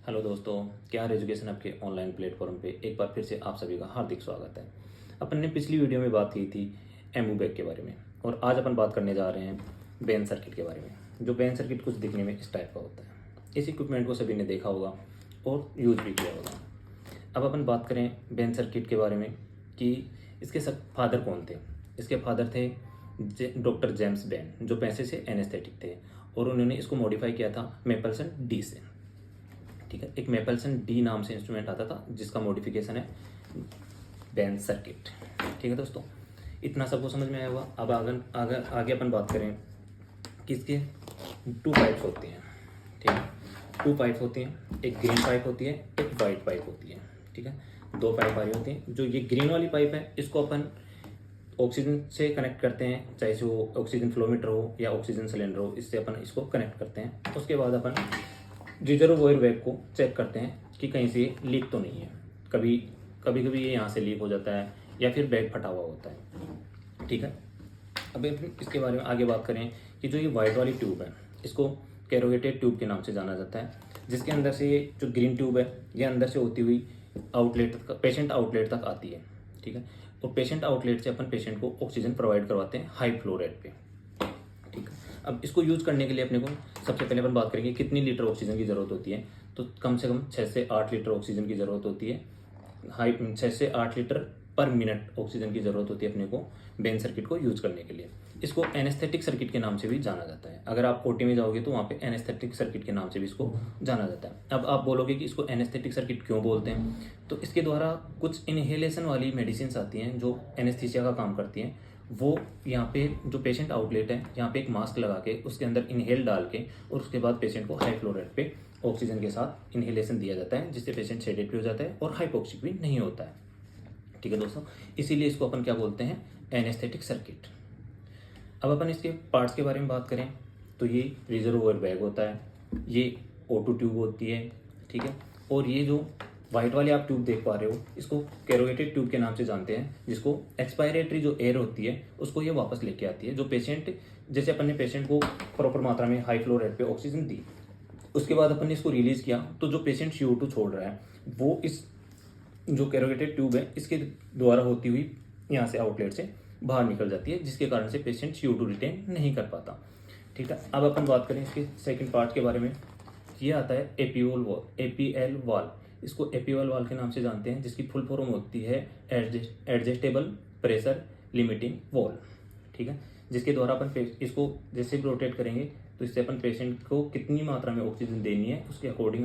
Hello दोस्तों, क्या education आपके ऑनलाइन प्लेटफॉर्म पे एक बार फिर से आप सभी का हार्दिक स्वागत है। अपन ने पिछली वीडियो में बात की थी एमू बैग के बारे में और आज अपन बात करने जा रहे हैं बैन सर्किट के बारे में। जो बैन सर्किट कुछ दिखने में इस टाइप का होता है। इस इक्विपमेंट को सभी ने देखा होगा और यूज भी किया होगा। अब अपन बात करें बैन सर्किट के बारे में कि इसके सब फादर कौन थे। इसके फादर थे डॉक्टर जेम्स बैन, जो पैसे से एनेस्थेटिक थे और उन्होंने इसको मॉडिफाई किया था मेपलसन डी से। ठीक है, एक मेपलसन डी नाम से इंस्ट्रूमेंट आता था जिसका मॉडिफिकेशन है बैन सर्किट। ठीक है दोस्तों, इतना सबको समझ में आया होगा। अब आगे अपन बात करें कि इसके टू पाइप्स होती हैं। ठीक है, टू पाइप होती हैं, एक ग्रीन पाइप होती है, एक वाइट पाइप होती है। ठीक है, दो पाइप आ रही होती हैं। जो ये ग्रीन वाली पाइप है इसको अपन ऑक्सीजन से कनेक्ट करते हैं, चाहे वो ऑक्सीजन फ्लोमीटर हो या ऑक्सीजन सिलेंडर हो, इससे अपन इसको कनेक्ट करते हैं। उसके बाद अपन रिजर्वोयर वेब को चेक करते हैं कि कहीं से लीक तो नहीं है। कभी कभी ये यहाँ से लीक हो जाता है या फिर बैग फटा हुआ होता है। ठीक है, अब इसके बारे में आगे बात करें कि जो ये वाइट वाली ट्यूब है इसको कैरोगेटेड ट्यूब के नाम से जाना जाता है, जिसके अंदर से ये जो ग्रीन ट्यूब है ये अंदर से होती हुई आउटलेट तक, पेशेंट आउटलेट तक आती है। ठीक है, और पेशेंट आउटलेट से अपन पेशेंट को ऑक्सीजन प्रोवाइड करवाते हैं हाई फ्लो रेट पे। ठीक है, अब इसको यूज करने के लिए अपने को सबसे पहले अपन बात करेंगे कितनी लीटर ऑक्सीजन की ज़रूरत होती है। तो कम से कम 6 से 8 लीटर ऑक्सीजन की ज़रूरत होती है। 6 से 8 लीटर पर मिनट ऑक्सीजन की ज़रूरत होती है अपने को बैन सर्किट को यूज करने के लिए। इसको एनेस्थेटिक सर्किट के नाम से भी जाना जाता है। अगर आप ओटी में जाओगे तो वहाँ पे एनेस्थेटिक सर्किट के नाम से भी इसको जाना जाता है। अब आप बोलोगे कि इसको एनेस्थेटिक सर्किट क्यों बोलते हैं, तो इसके द्वारा कुछ इनहेलेशन वाली मेडिसिन आती हैं जो एनेस्थीसिया का काम करती हैं। वो यहाँ पे जो पेशेंट आउटलेट है यहाँ पे एक मास्क लगा के उसके अंदर इनहेल डाल के और उसके बाद पेशेंट को हाई फ्लो रेट पे ऑक्सीजन के साथ इनहेलेशन दिया जाता है, जिससे पेशेंट सेडेट भी हो जाता है और हाइपोक्सिक भी नहीं होता है। ठीक है दोस्तों, इसीलिए इसको अपन क्या बोलते हैं, एनेस्थेटिक सर्किट। अब अपन इसके पार्ट्स के बारे में बात करें तो ये रिजर्वोयर बैग होता है, ये O2 ट्यूब होती है। ठीक है, और ये जो वाइट वाली आप ट्यूब देख पा रहे हो इसको कैरोगेटेड ट्यूब के नाम से जानते हैं, जिसको एक्सपायरेटरी जो एयर होती है उसको ये वापस लेके आती है। जो पेशेंट, जैसे अपन ने पेशेंट को प्रॉपर मात्रा में हाई फ्लो रेट पे ऑक्सीजन दी, उसके बाद अपन ने इसको रिलीज किया, तो जो पेशेंट CO2 छोड़ रहा है वो इस जो कैरोगेटेड ट्यूब है इसके द्वारा होती हुई यहाँ से आउटलेट से बाहर निकल जाती है, जिसके कारण से पेशेंट CO2 रिटेन नहीं कर पाता। ठीक है, अब अपन बात करें इसके सेकंड पार्ट के बारे में। ये आता है APL वाल्व। इसको APL वाल्व के नाम से जानते हैं, जिसकी फुल फॉर्म होती है एडजस्टेबल प्रेशर लिमिटिंग वाल्व। ठीक है, जिसके द्वारा अपन इसको जैसे भी रोटेट करेंगे तो इससे अपन पेशेंट को कितनी मात्रा में ऑक्सीजन देनी है उसके अकॉर्डिंग